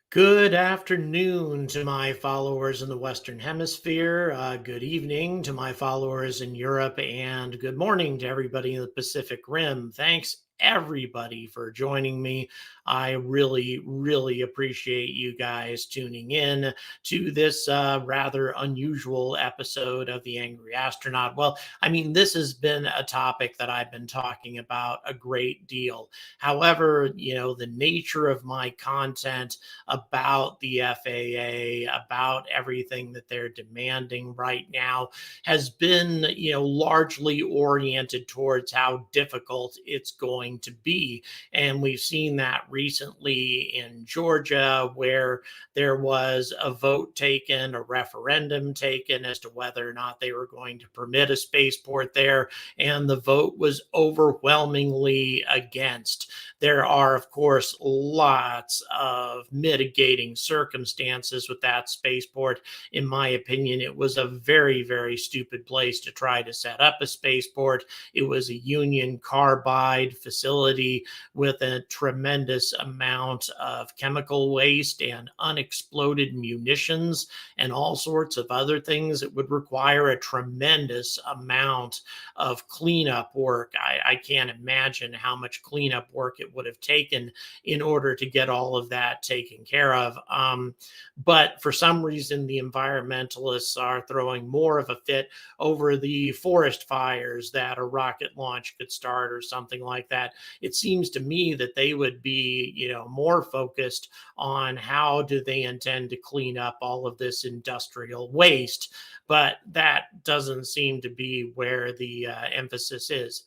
Good afternoon to my followers in the Western Hemisphere. Good evening to my followers in Europe, and good morning to everybody in the Pacific Rim. Thanks, everybody, for joining me. I really, really appreciate you guys tuning in to this rather unusual episode of The Angry Astronaut. Well, I mean, this has been a topic that I've been talking about a great deal. However, the nature of my content about the FAA, about everything that they're demanding right now, has been, largely oriented towards how difficult it's going to be. And we've seen that recently in Georgia, where there was a vote taken, a referendum taken as to whether or not they were going to permit a spaceport there. And the vote was overwhelmingly against. There are, of course, lots of mitigating circumstances with that spaceport. In my opinion, it was a very, very stupid place to try to set up a spaceport. It was a Union Carbide facility with a tremendous amount of chemical waste and unexploded munitions and all sorts of other things. It would require a tremendous amount of cleanup work. I can't imagine how much cleanup work it would have taken in order to get all of that taken care of. But for some reason, the environmentalists are throwing more of a fit over the forest fires that a rocket launch could start or something like that. It seems to me that they would be, more focused on how do they intend to clean up all of this industrial waste. But that doesn't seem to be where the emphasis is.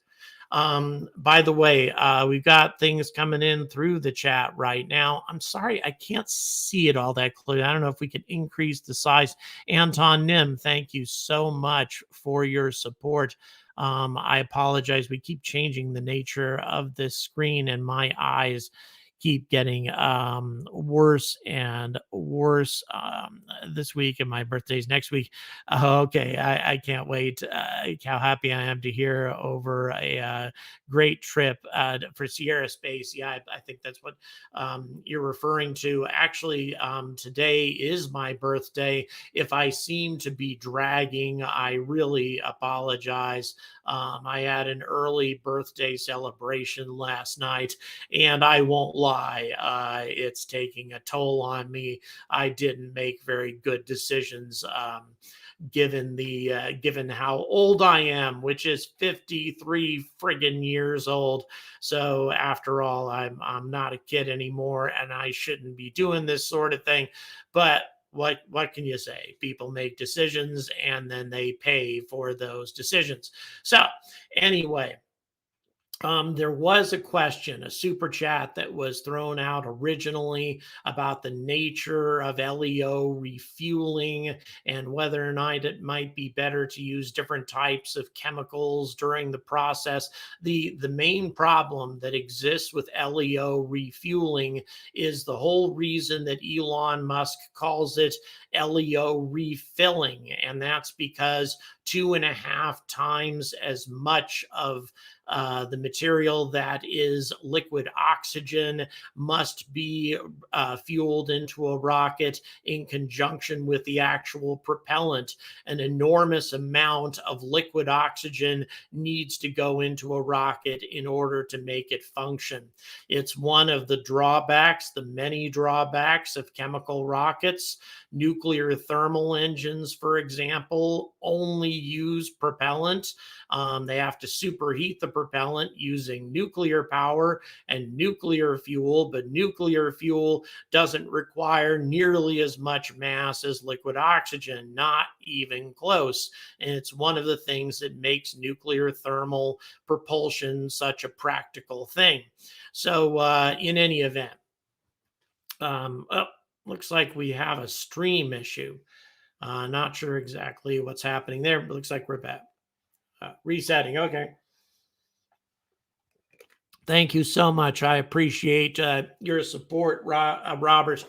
By the way, we've got things coming in through the chat right now. I'm sorry, I can't see it all that clearly. I don't know if we can increase the size. Anton Nim, thank you so much for your support. I apologize. We keep changing the nature of this screen, and my eyes keep getting worse and worse this week, and my birthday's next week. Okay, I can't wait. How happy I am to hear over a great trip for Sierra Space. Yeah, I think that's what you're referring to. Actually, today is my birthday. If I seem to be dragging, I really apologize. I had an early birthday celebration last night, and I won't lie, it's taking a toll on me. I didn't make very good decisions. Given how old I am, which is 53 friggin' years old. So after all, I'm not a kid anymore, and I shouldn't be doing this sort of thing. But what can you say? People make decisions and then they pay for those decisions. So anyway, there was a question, a super chat that was thrown out originally about the nature of LEO refueling and whether or not it might be better to use different types of chemicals during the process. The main problem that exists with LEO refueling is the whole reason that Elon Musk calls it LEO refilling, and that's because 2.5 times as much of the material that is liquid oxygen must be fueled into a rocket in conjunction with the actual propellant. An enormous amount of liquid oxygen needs to go into a rocket in order to make it function. It's one of the drawbacks, the many drawbacks of chemical rockets. Nuclear thermal engines, for example, only use propellant. They have to superheat the propellant using nuclear power and nuclear fuel, but nuclear fuel doesn't require nearly as much mass as liquid oxygen, not even close. And it's one of the things that makes nuclear thermal propulsion such a practical thing. So, in any event, looks like we have a stream issue. Not sure exactly what's happening there, but looks like we're back. Resetting. Okay. Thank you so much. I appreciate your support, Robert.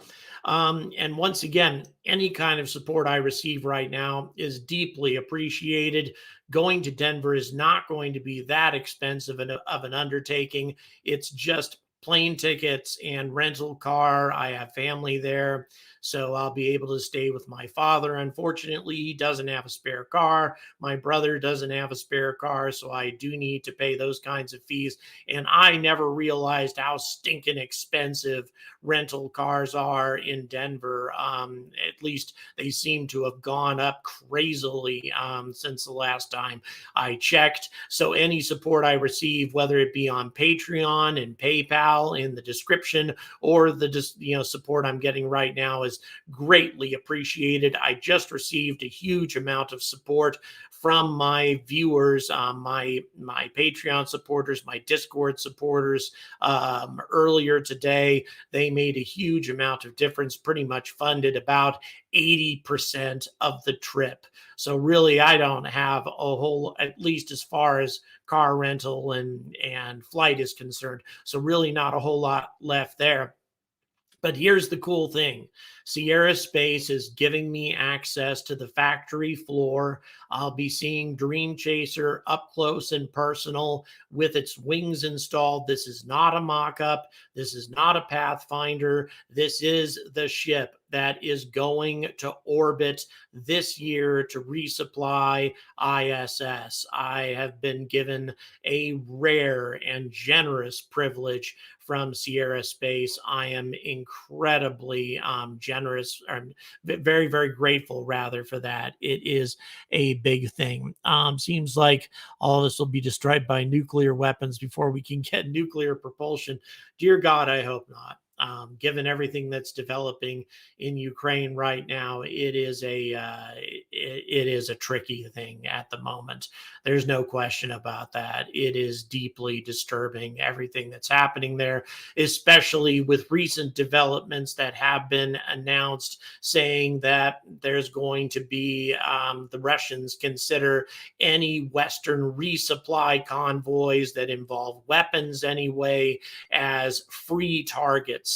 And once again, any kind of support I receive right now is deeply appreciated. Going to Denver is not going to be that expensive of an undertaking. It's just plane tickets and rental car. I have family there, so I'll be able to stay with my father. Unfortunately, he doesn't have a spare car. My brother doesn't have a spare car, so I do need to pay those kinds of fees. And I never realized how stinking expensive rental cars are in Denver. At least they seem to have gone up crazily since the last time I checked. So any support I receive, whether it be on Patreon and PayPal in the description, or the support I'm getting right now, is greatly appreciated. I just received a huge amount of support from my viewers, my Patreon supporters, my Discord supporters. Earlier today, they made a huge amount of difference, pretty much funded about 80% of the trip. So really, I don't have a whole, at least as far as car rental and flight is concerned. So really not a whole lot left there. But here's the cool thing. Sierra Space is giving me access to the factory floor. I'll be seeing Dream Chaser up close and personal with its wings installed. This is not a mock-up. This is not a Pathfinder. This is the ship that is going to orbit this year to resupply ISS. I have been given a rare and generous privilege from Sierra Space. I am incredibly generous, or very, very grateful rather for that. It is a big thing. Seems like all of this will be destroyed by nuclear weapons before we can get nuclear propulsion. Dear God, I hope not. Given everything that's developing in Ukraine right now, it is a tricky thing at the moment. There's no question about that. It is deeply disturbing, everything that's happening there, especially with recent developments that have been announced, saying that there's going to be the Russians consider any Western resupply convoys that involve weapons anyway as free targets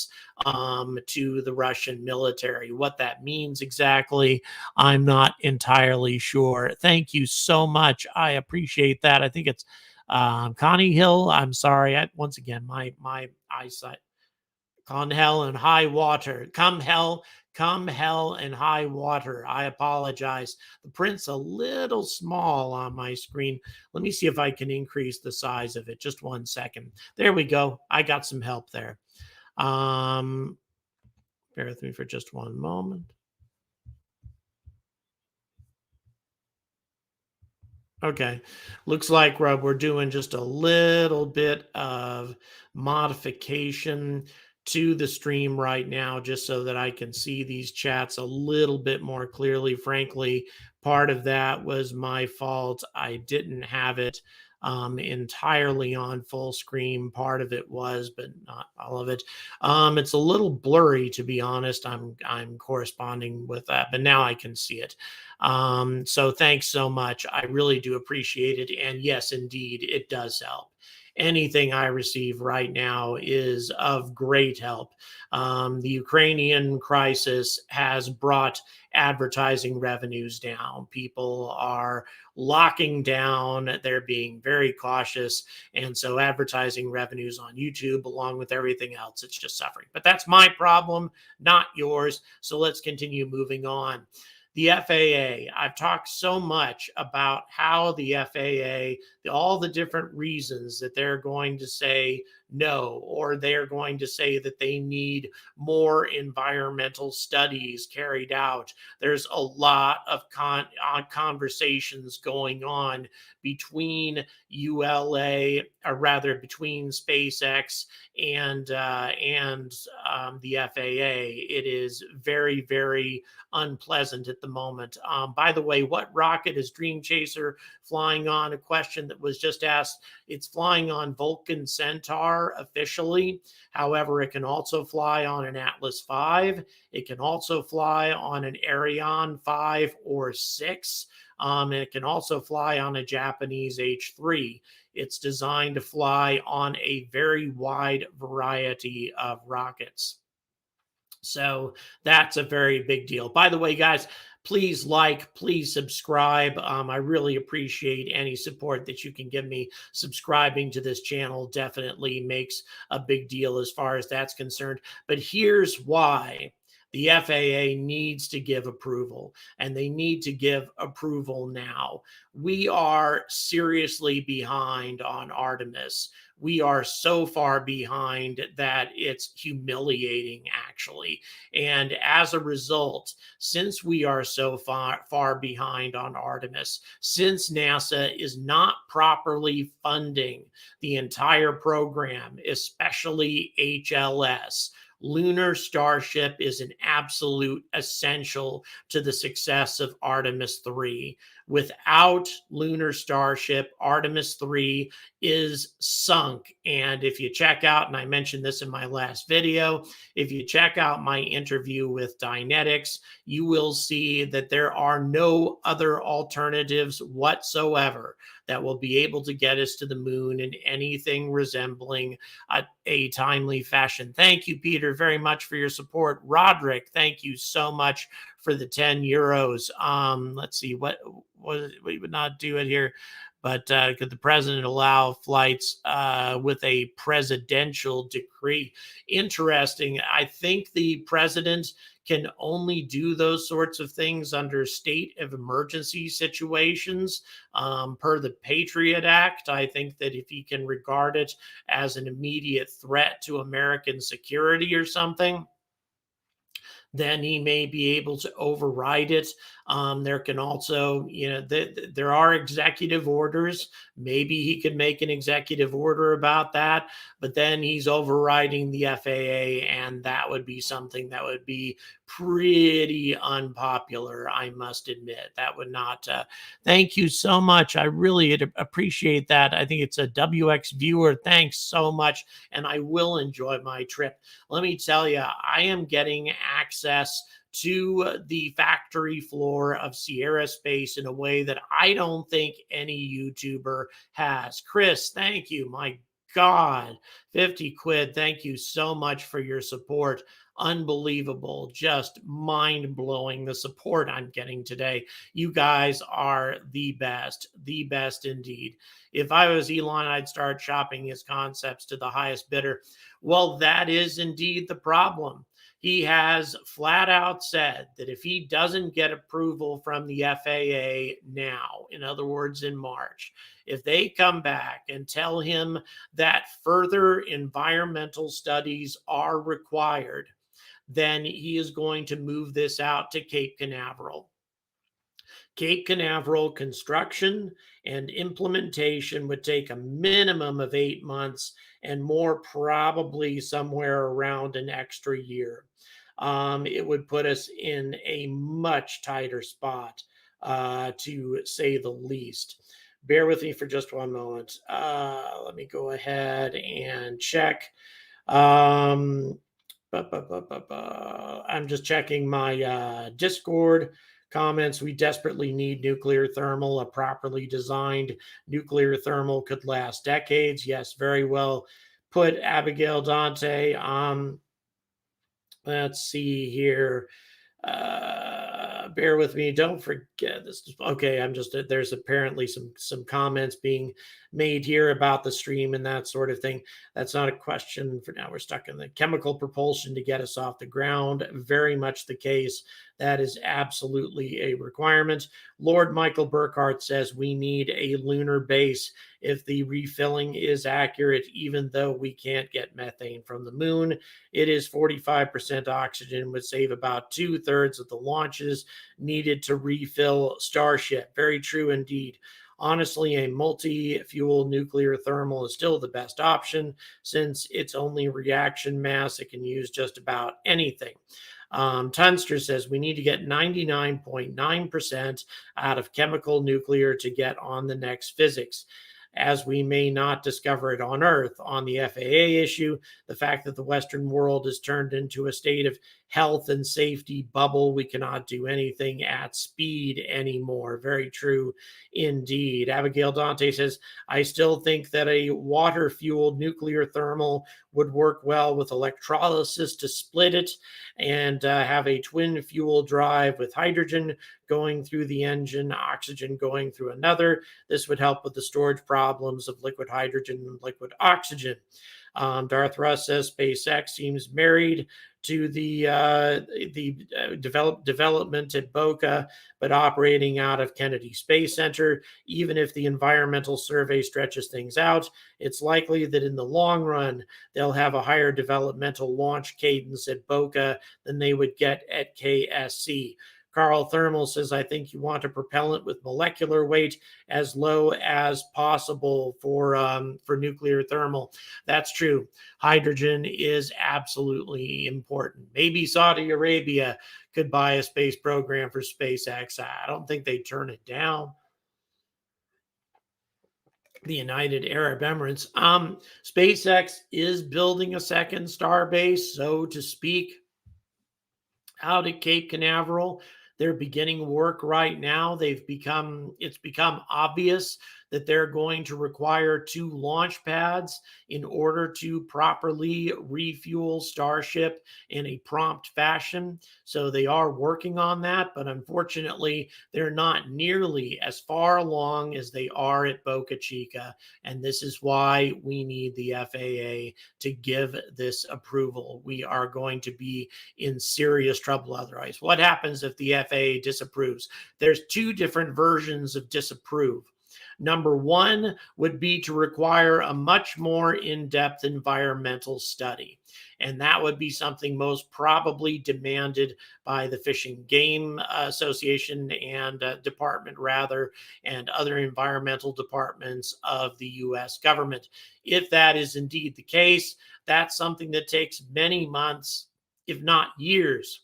to the Russian military. What that means exactly, I'm not entirely sure. Thank you so much. I appreciate that. I think it's Connie Hill. I'm sorry. Once again, my eyesight. Come hell and high water. Come hell and high water. I apologize. The print's a little small on my screen. Let me see if I can increase the size of it. Just 1 second. There we go. I got some help there. Bear with me for just one moment. Okay, looks like we're doing just a little bit of modification to the stream right now, just so that I can see these chats a little bit more clearly. Frankly, part of that was my fault. I didn't have it entirely on full screen. Part of it was, but not all of it. It's a little blurry, to be honest. I'm corresponding with that, but now I can see it. So thanks so much. I really do appreciate it. And yes, indeed, it does help. Anything I receive right now is of great help. The Ukrainian crisis has brought advertising revenues down. People are locking down, they're being very cautious. And so advertising revenues on YouTube, along with everything else, it's just suffering. But that's my problem, not yours. So let's continue moving on. The FAA, I've talked so much about how the FAA, all the different reasons that they're going to say no, or they're going to say that they need more environmental studies carried out. There's a lot of conversations going on between ULA, or rather between SpaceX and the FAA. It is very, very unpleasant at the moment. By the way, what rocket is Dream Chaser flying on? A question that was just asked. It's flying on Vulcan Centaur officially. However, it can also fly on an Atlas V. It can also fly on an Ariane 5 or 6. And it can also fly on a Japanese H3. It's designed to fly on a very wide variety of rockets. So that's a very big deal. By the way, guys, Please like, please subscribe. I really appreciate any support that you can give me. Subscribing to this channel definitely makes a big deal as far as that's concerned. But here's why. The FAA needs to give approval, and they need to give approval now. We are seriously behind on Artemis. We are so far behind that it's humiliating, actually. And as a result, since we are so far behind on Artemis, since NASA is not properly funding the entire program, especially HLS, Lunar Starship is an absolute essential to the success of Artemis 3. Without Lunar Starship, Artemis 3 is sunk. And if you check out, and I mentioned this in my last video, if you check out my interview with Dynetics, you will see that there are no other alternatives whatsoever that will be able to get us to the moon in anything resembling a timely fashion. Thank you, Peter, very much for your support. Roderick, thank you so much for the 10 euros. Let's see, what we would not do it here, but could the president allow flights with a presidential decree? Interesting. I think the president can only do those sorts of things under state of emergency situations per the Patriot Act. I think that if he can regard it as an immediate threat to American security or something, then he may be able to override it. There can also, there are executive orders. Maybe he could make an executive order about that, but then he's overriding the FAA, and that would be something that would be pretty unpopular, I must admit. That would not. Thank you so much. I really appreciate that. I think it's a WX viewer. Thanks so much, and I will enjoy my trip. Let me tell you, I am getting access to the factory floor of Sierra Space in a way that I don't think any YouTuber has. Chris, thank you. My God, 50 quid. Thank you so much for your support. Unbelievable, just mind-blowing the support I'm getting today. You guys are the best indeed. If I was Elon, I'd start shopping his concepts to the highest bidder. Well, that is indeed the problem. He has flat out said that if he doesn't get approval from the FAA now, in other words, in March, if they come back and tell him that further environmental studies are required, then he is going to move this out to Cape Canaveral. Cape Canaveral construction and implementation would take a minimum of 8 months, and more probably somewhere around an extra year. It would put us in a much tighter spot, to say the least. Bear with me for just one moment. Let me go ahead and check. I'm just checking my Discord comments. We desperately need nuclear thermal. A properly designed nuclear thermal could last decades. Yes, very well put, Abigail Dante. Let's see here. Bear with me. Don't forget this. Okay, there's apparently some comments being made here about the stream and that sort of thing. That's not a question for now. We're stuck in the chemical propulsion to get us off the ground. Very much the case. That is absolutely a requirement. Lord Michael Burkhart says we need a lunar base if the refilling is accurate, even though we can't get methane from the moon. It is 45% oxygen, would save about 2/3 of the launches needed to refill Starship. Very true indeed. Honestly, a multi-fuel nuclear thermal is still the best option since its only reaction mass. It can use just about anything. Tunster says we need to get 99.9% out of chemical nuclear to get on the next physics. as we may not discover it on Earth. On the FAA issue, the fact that the Western world is turned into a state of health and safety bubble, we cannot do anything at speed anymore. Very true indeed. Abigail Dante says, I still think that a water fueled nuclear thermal would work well with electrolysis to split it and have a twin fuel drive with hydrogen going through the engine, oxygen going through another. This would help with the storage problems of liquid hydrogen and liquid oxygen. Russ says SpaceX seems married to the development at Boca, but operating out of Kennedy Space Center. Even if the environmental survey stretches things out, it's likely that in the long run, they'll have a higher developmental launch cadence at Boca than they would get at KSC. Carl Thermal says, I think you want a propellant with molecular weight as low as possible for nuclear thermal. That's true. Hydrogen is absolutely important. Maybe Saudi Arabia could buy a space program for SpaceX. I don't think they'd turn it down. The United Arab Emirates. SpaceX is building a second Starbase, so to speak, out at Cape Canaveral. They're beginning work right now. It's become obvious that they're going to require 2 launch pads in order to properly refuel Starship in a prompt fashion. So they are working on that, but unfortunately, they're not nearly as far along as they are at Boca Chica. And this is why we need the FAA to give this approval. We are going to be in serious trouble otherwise. What happens if the FAA disapproves? There's 2 different versions of disapprove. Number 1 would be to require a much more in-depth environmental study. And that would be something most probably demanded by the Fish and Game Association and department, rather, and other environmental departments of the U.S. government. If that is indeed the case, that's something that takes many months, if not years.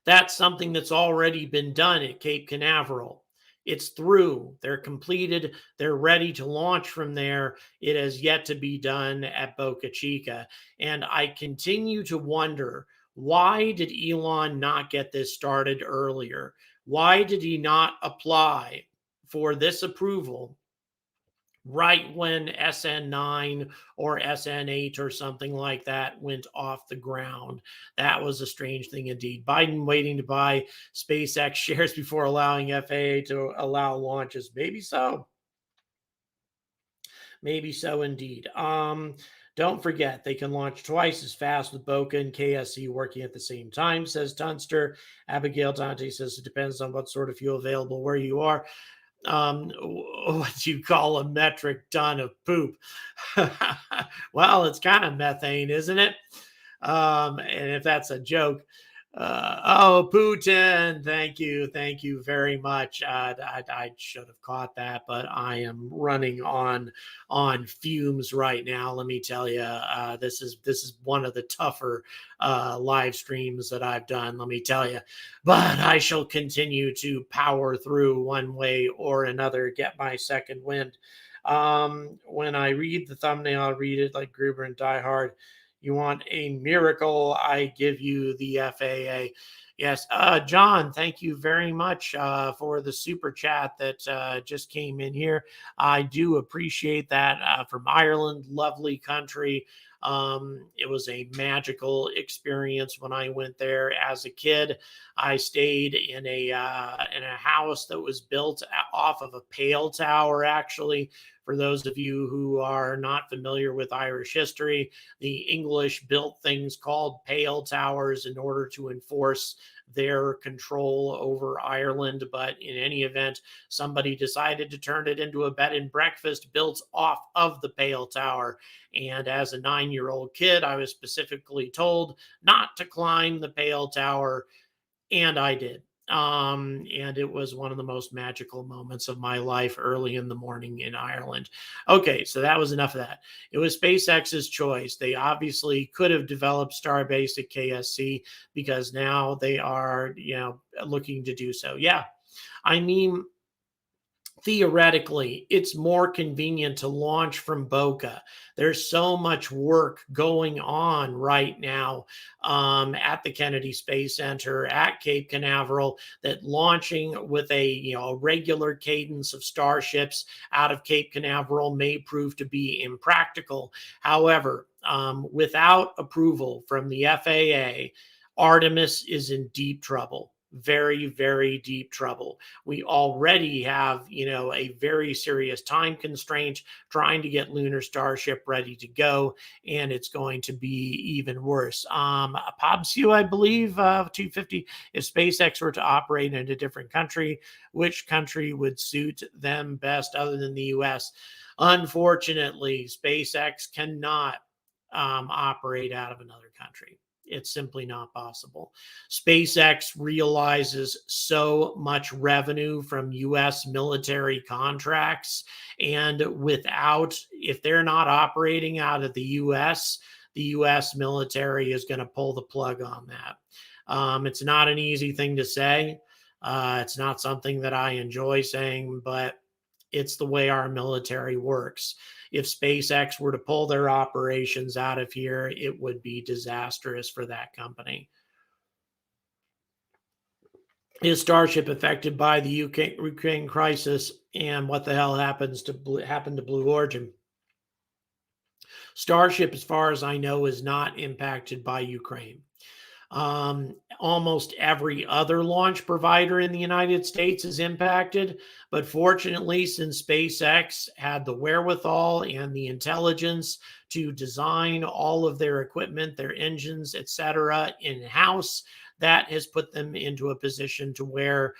That's something that's already been done at Cape Canaveral. It's through. They're completed. They're ready to launch from there. It has yet to be done at Boca Chica. And I continue to wonder, why did Elon not get this started earlier? Why did he not apply for this approval right when SN9 or SN8 or something like that went off the ground? That was a strange thing indeed. Biden waiting to buy SpaceX shares before allowing FAA to allow launches. Maybe so. Maybe so indeed. Don't forget, they can launch twice as fast with Boca and KSC working at the same time, says Tunster. Abigail Dante says it depends on what sort of fuel available where you are. What do you call a metric ton of poop? Well, it's kind of methane, isn't it? And if that's a joke, Putin, thank you very much. I should have caught that, but I am running on fumes right now. Let me tell you, this is one of the tougher live streams that I've done. Let me tell you, but I shall continue to power through one way or another, get my second wind. When I read the thumbnail, I read it like Gruber and Die Hard. You want a miracle, I give you the FAA. Yes, John, thank you very much for the super chat that just came in here. I do appreciate that. From Ireland, lovely country. It was a magical experience when I went there as a kid. I stayed in a house that was built off of a pale tower, actually. For those of you who are not familiar with Irish history, the English built things called pale towers in order to enforce their control over Ireland. But in any event, somebody decided to turn it into a bed and breakfast built off of the pale tower. And as a 9-year-old kid, I was specifically told not to climb the pale tower, and I did. And it was one of the most magical moments of my life early in the morning in Ireland. Okay, so that was enough of that. It was SpaceX's choice. They obviously could have developed Starbase at KSC because now they are, looking to do so. Yeah, I mean, theoretically, it's more convenient to launch from Boca. There's so much work going on right now at the Kennedy Space Center at Cape Canaveral that launching with a regular cadence of Starships out of Cape Canaveral may prove to be impractical. However, without approval from the FAA, Artemis is in deep trouble. Very, very deep trouble. We already have, a very serious time constraint trying to get Lunar Starship ready to go, and it's going to be even worse. POBSU, I believe, 250, if SpaceX were to operate in a different country, which country would suit them best other than the US? Unfortunately, SpaceX cannot operate out of another country. It's simply not possible. SpaceX realizes so much revenue from US military contracts. And if they're not operating out of the US military is going to pull the plug on that. It's not an easy thing to say. It's not something that I enjoy saying, but it's the way our military works. If SpaceX were to pull their operations out of here, it would be disastrous for that company. Is Starship affected by the Ukraine crisis, and what the hell happened to Blue Origin? Starship, as far as I know, is not impacted by Ukraine. Almost every other launch provider in the United States is impacted. But fortunately, since SpaceX had the wherewithal and the intelligence to design all of their equipment, their engines, etc., in-house, that has put them into a position to where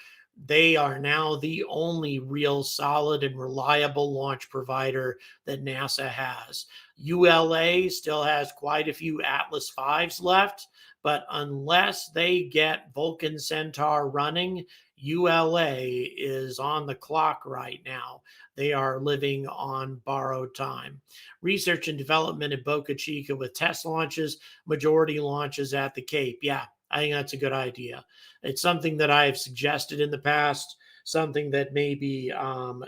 they are now the only real solid and reliable launch provider that NASA has. ULA still has quite a few Atlas Vs left, but unless they get Vulcan Centaur running, ULA is on the clock right now. They are living on borrowed time. Research and development at Boca Chica with test launches, majority launches at the Cape. Yeah, I think that's a good idea. It's something that I have suggested in the past, something that may be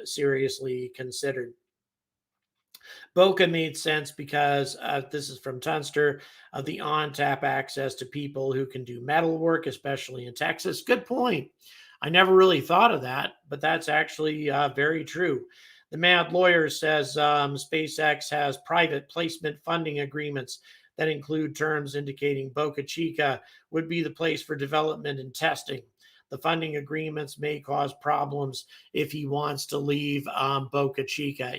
seriously considered. Boca made sense because this is from Tunster, of the on-tap access to people who can do metal work, especially in Texas. Good point. I never really thought of that, but that's actually very true. The Mad Lawyer says SpaceX has private placement funding agreements that include terms indicating Boca Chica would be the place for development and testing. The funding agreements may cause problems if he wants to leave Boca Chica.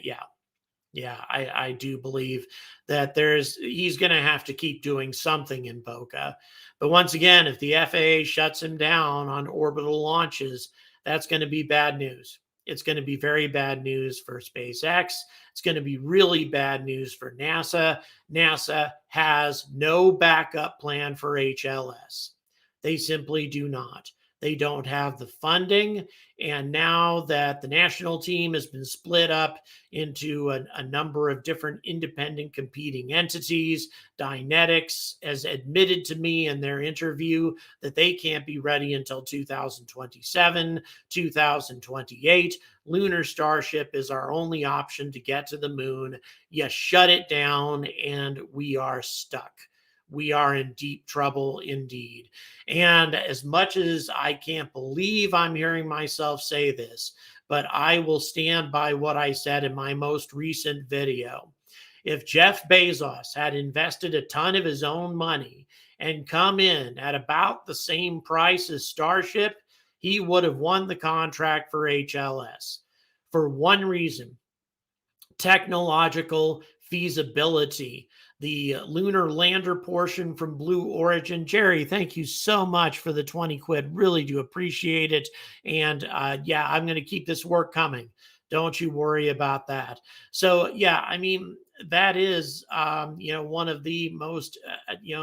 Yeah, I do believe that he's going to have to keep doing something in Boca. But once again, if the FAA shuts him down on orbital launches, that's going to be bad news. It's going to be very bad news for SpaceX. It's going to be really bad news for NASA. NASA has no backup plan for HLS. They simply do not. They don't have the funding. And now that the national team has been split up into a number of different independent competing entities, Dynetics has admitted to me in their interview that they can't be ready until 2027, 2028. Lunar Starship is our only option to get to the moon. You shut it down and we are stuck. We are in deep trouble indeed. And as much as I can't believe I'm hearing myself say this, but I will stand by what I said in my most recent video. If Jeff Bezos had invested a ton of his own money and come in at about the same price as Starship, he would have won the contract for HLS for one reason: technological feasibility. The lunar lander portion from Blue Origin. Jerry, thank you so much for the 20 quid. Really do appreciate it. And yeah, I'm going to keep this work coming. Don't you worry about that. So yeah, I mean, that is, one of the most,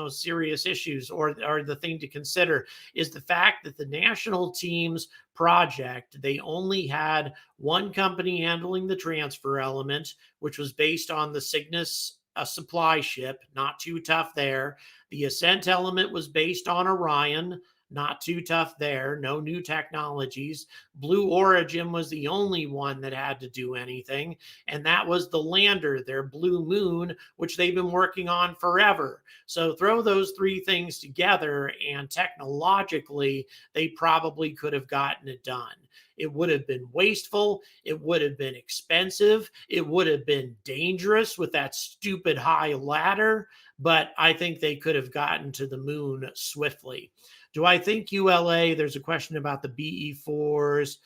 serious issues, or the thing to consider is the fact that the national team's project, they only had one company handling the transfer element, which was based on the Cygnus supply ship. Not too tough there. The ascent element was based on Orion. Not too tough there. No new technologies. Blue Origin was the only one that had to do anything, and that was the lander, their Blue Moon, which they've been working on forever. So throw those three things together, and technologically, they probably could have gotten it done. It would have been wasteful. It would have been expensive. It would have been dangerous with that stupid high ladder, but I think they could have gotten to the moon swiftly. Do I think ULA, there's a question about the BE4s.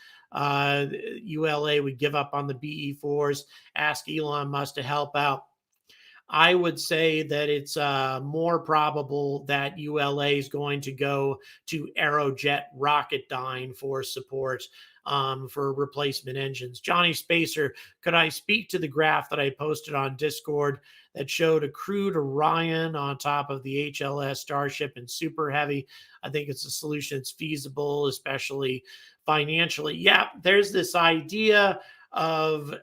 ULA would give up on the BE4s, ask Elon Musk to help out. I would say that it's more probable that ULA is going to go to Aerojet Rocketdyne for support for replacement engines. Johnny Spacer, could I speak to the graph that I posted on Discord that showed a crewed Orion on top of the HLS Starship and Super Heavy? I think it's a solution that's feasible, especially financially. Yeah, there's this idea of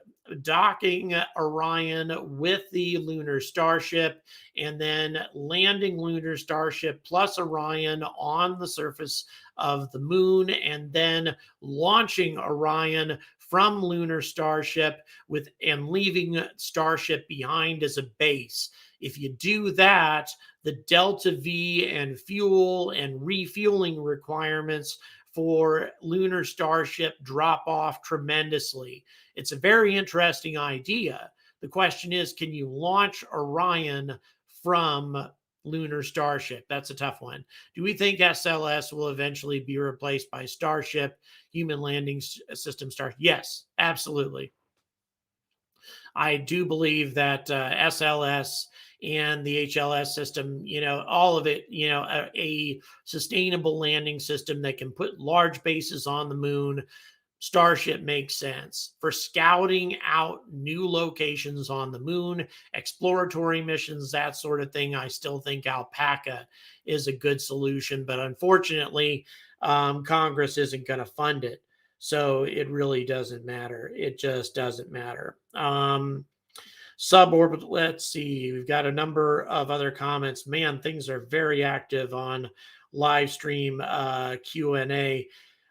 docking Orion with the lunar starship and then landing lunar starship plus Orion on the surface of the moon, and then launching Orion from lunar starship with and leaving starship behind as a base. If you do that, the delta V and fuel and refueling requirements for lunar starship drop off tremendously. It's a very interesting idea. The question is, can you launch Orion from lunar starship? That's a tough one. Do we think SLS will eventually be replaced by Starship, human landing system Starship? Yes, absolutely. I do believe that SLS and the HLS system, all of it, a sustainable landing system that can put large bases on the moon. Starship makes sense for scouting out new locations on the moon, exploratory missions, that sort of thing. I still think Alpaca is a good solution, but unfortunately, Congress isn't going to fund it. So it really doesn't matter. It just doesn't matter. Suborbital, let's see. We've got a number of other comments. Man, things are very active on live stream Q&A.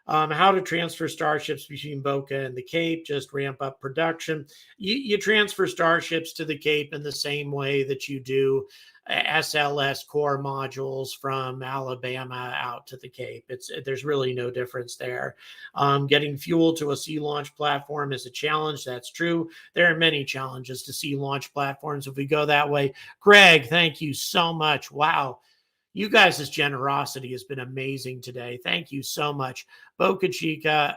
How to transfer starships between Boca and the Cape, just ramp up production. You transfer starships to the Cape in the same way that you do SLS core modules from Alabama out to the Cape. There's really no difference there. Getting fuel to a sea launch platform is a challenge. That's true. There are many challenges to sea launch platforms if we go that way. Greg, thank you so much. Wow. You guys' generosity has been amazing today. Thank you so much. Boca Chica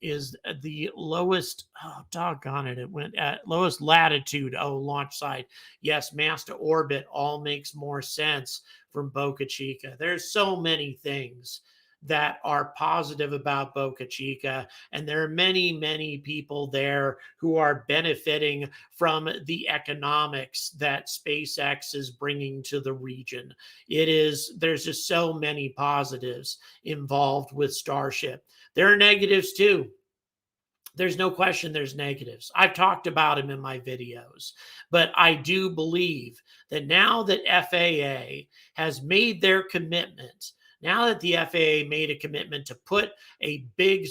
is the lowest, oh, doggone it, it went at lowest latitude, launch site. Yes, mass to orbit all makes more sense from Boca Chica. There's so many things that are positive about Boca Chica. And there are many, many people there who are benefiting from the economics that SpaceX is bringing to the region. There's just so many positives involved with Starship. There are negatives too. There's no question there's negatives. I've talked about them in my videos, but I do believe that now that FAA has made their commitment, now that the FAA made a commitment to put a big,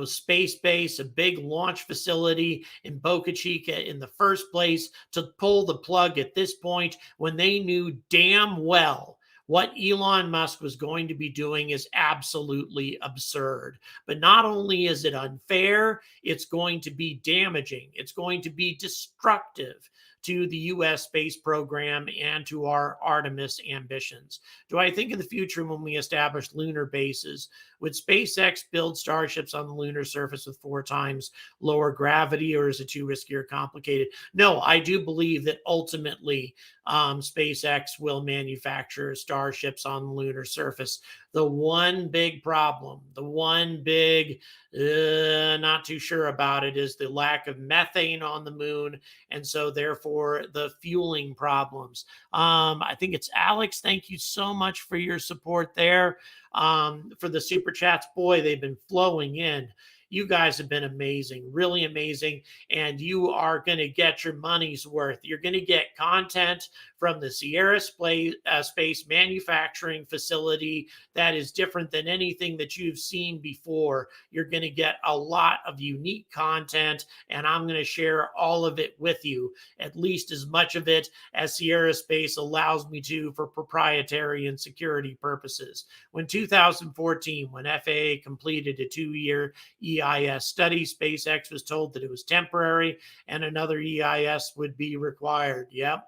space base, a big launch facility in Boca Chica in the first place, to pull the plug at this point when they knew damn well what Elon Musk was going to be doing is absolutely absurd. But not only is it unfair, it's going to be damaging. It's going to be destructive to the U.S. space program and to our Artemis ambitions. Do I think in the future when we establish lunar bases, would SpaceX build starships on the lunar surface with 4 times lower gravity, or is it too risky or complicated? No, I do believe that ultimately SpaceX will manufacture starships on the lunar surface. The one big problem, the one big, not too sure about it, is the lack of methane on the moon. And so therefore the fueling problems. I think it's Alex. Thank you so much for your support there. For the super chats, boy, they've been flowing in. You guys have been amazing, really amazing, and you are going to get your money's worth. You're going to get content from the Sierra Space manufacturing facility that is different than anything that you've seen before. You're going to get a lot of unique content, and I'm going to share all of it with you, at least as much of it as Sierra Space allows me to for proprietary and security purposes. When 2014, when FAA completed a 2-year EIS study, SpaceX was told that it was temporary and another EIS would be required. Yep,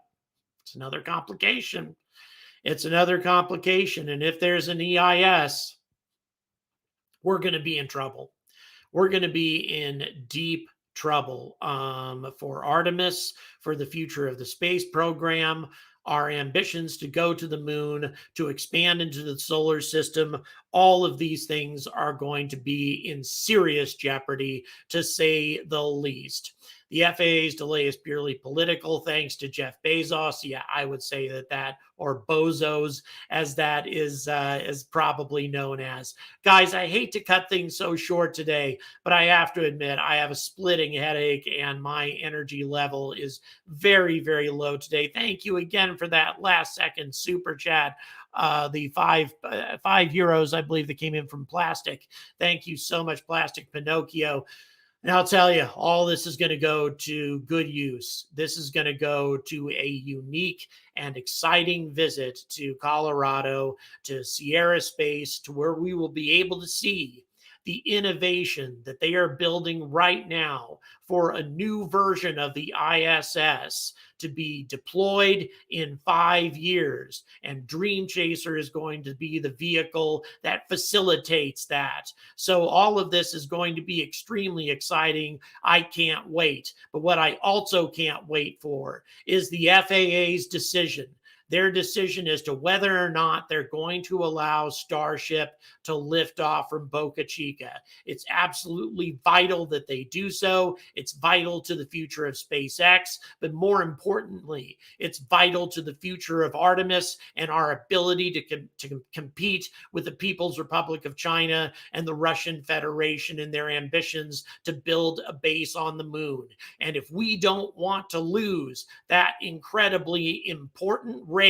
it's another complication. It's another complication. And if there's an EIS, we're going to be in trouble. We're going to be in deep trouble for Artemis, for the future of the space program, our ambitions to go to the moon, to expand into the solar system. All of these things are going to be in serious jeopardy, to say the least. The FAA's delay is purely political, thanks to Jeff Bezos. Yeah, I would say that, or Bozos, as that is probably known as. Guys, I hate to cut things so short today, but I have to admit I have a splitting headache and my energy level is very, very low today. Thank you again for that last second super chat. The five euros, I believe, that came in from Plastic. Thank you so much, Plastic Pinocchio. And I'll tell you, all this is going to go to good use. This is going to go to a unique and exciting visit to Colorado, to Sierra Space, to where we will be able to see the innovation that they are building right now for a new version of the ISS to be deployed in 5 years. And Dream Chaser is going to be the vehicle that facilitates that. So all of this is going to be extremely exciting. I can't wait. But what I also can't wait for is the FAA's decision. Their decision as to whether or not they're going to allow Starship to lift off from Boca Chica. It's absolutely vital that they do so. It's vital to the future of SpaceX, but more importantly, it's vital to the future of Artemis and our ability to compete with the People's Republic of China and the Russian Federation in their ambitions to build a base on the moon. And if we don't want to lose that incredibly important race,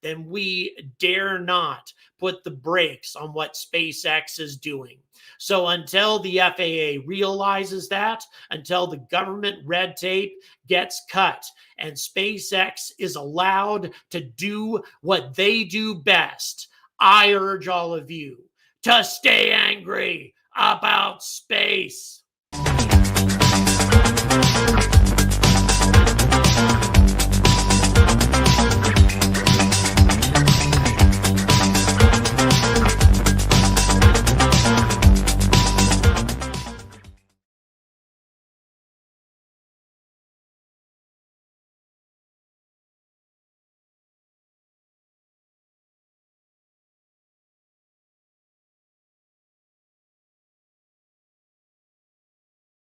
then we dare not put the brakes on what SpaceX is doing. So until the FAA realizes that, until the government red tape gets cut and SpaceX is allowed to do what they do best, I urge all of you to stay angry about space.